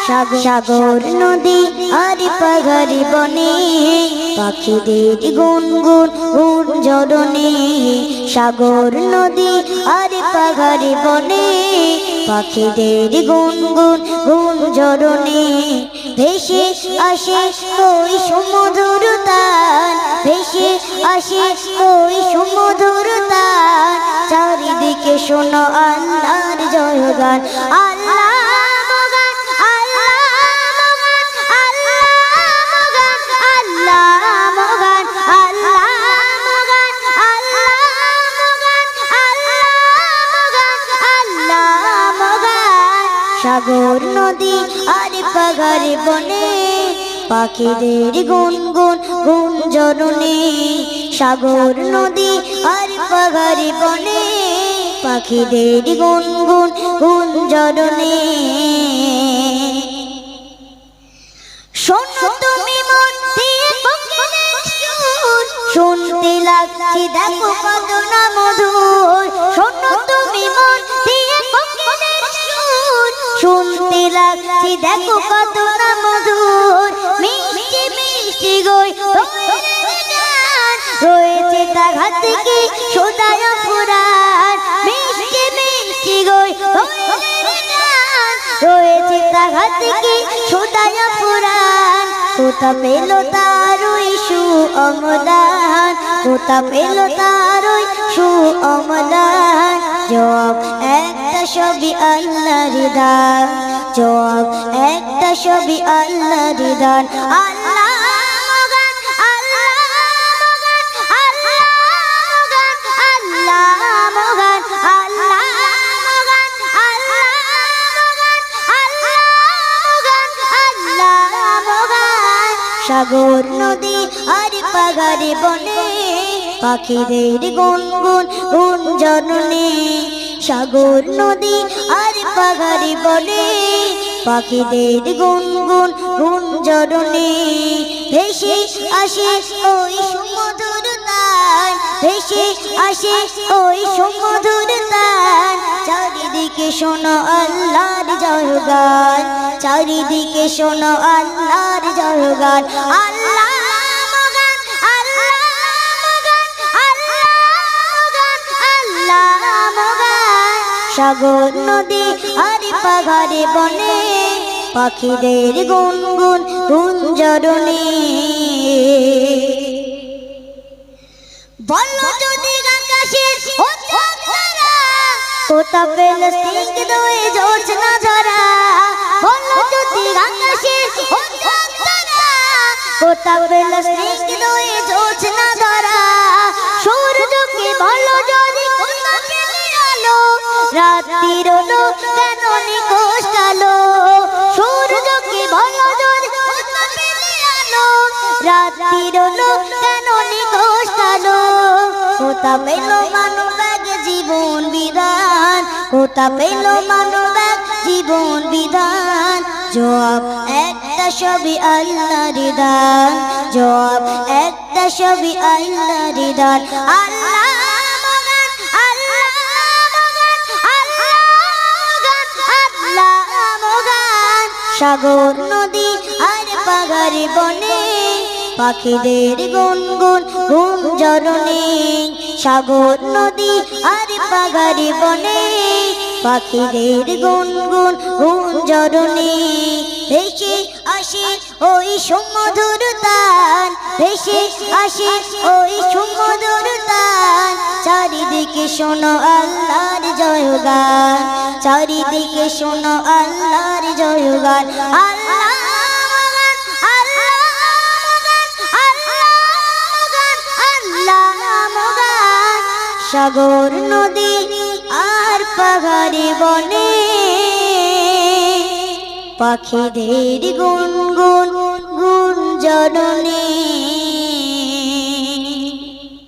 সাগর নদী আর পাহাড়ি বনে পাখিদের গুনগুন গুঞ্জরণে সাগর নদী আর পাহাড়ি বনে পাখিদের গুনগুন গুঞ্জরণে ভেসে আসে ওই সমুদ্র তান ভেসে আসে ওই সমুদ্র তান চারিদিকে শোনো আল্লাহর জয়গান আল্লাহ সাগর নদী আর পাহাড়ি বনে পাখিদের গুনগুন গুঞ্জরণে সাগর নদী আর পাহাড়ি বনে পাখিদের গুনগুন গুঞ্জরণে শোনো তুমি মন দিয়ে কোকিলের সুর শুনতে লাগছে দেখো কত না মধুর শোনো তুমি মন দিয়ে কোকিলের সুর শুনতে লাগছে দেখো কত না মধুর মিষ্টি মিষ্টি গই রয়েছে তার থেকে সদায় পুরাণ মিষ্টি মিষ্টি গই রয়েছে তার থেকে সদায় পুরাণ কোথা পেল তার ওই সু অমলান কোথা পেল তার ওই সু অমলান জবাব একটা সবই আল্লাহর দান জবাব একটা সবই আল্লাহর দান আল্লাহ সাগর নদী আর পাহাড়ি বনে পাখিদের গুনগুন গুঞ্জরণে সাগর নদী আর পাহাড়ি বনে পাখিদের গুনগুন গুঞ্জরণে ভেসে আসে ওই সমুদ্র তান ভেসে আসে ওই সমুদ্র তান চারিদিকে শোনো আল্লাহর জয়গান চারিদিকে শোনো আল্লাহর জয়গান আল্লাহ সাগর নদী আর পাহাড়ি বনে পাখিদের গুনগুন গুঞ্জরণে বলো যদি আকাশের কোথা পেল স্নিগ্ধ হয়ে জোছনা ধরা বলো যদি আকাশের কোথা পেল স্নিগ্ধ হয়ে জোছনা ধরা সূর্যকে বলো যদি কোথা পেলে আলো রাত্রির আলো কেন নিখোঁজ কালো সূর্যকে বলো যদি কোথা পেলে আলো রাত্রির আলো কেন নিখোঁজ কালো কোথা পেল মানব এক জীবন বিধান কোথা পেল মানব এক জীবন বিধান জবাব একটা সবই আল্লাহর দান জবাব একটা সবই আল্লাহর দান আল্লাহ সাগর নদী আর পাহাড়ি বনে পাখিদের গুনগুন গুঞ্জরণে সাগর নদী আর পাহাড়ি বনে পাখিদের গুনগুন গুঞ্জরণে ভেসে আসে ওই সমুদ্র তান ভেসে আসে ওই সমুদ্র তান চারিদিকে শোনো আল্লাহর জয়গান চারিদিকে শোনো আল্লাহর জয়গান আল্লাহ সাগর নদী আর পাহাড়ি বনে পাখিদের গুনগুন গুঞ্জরণে।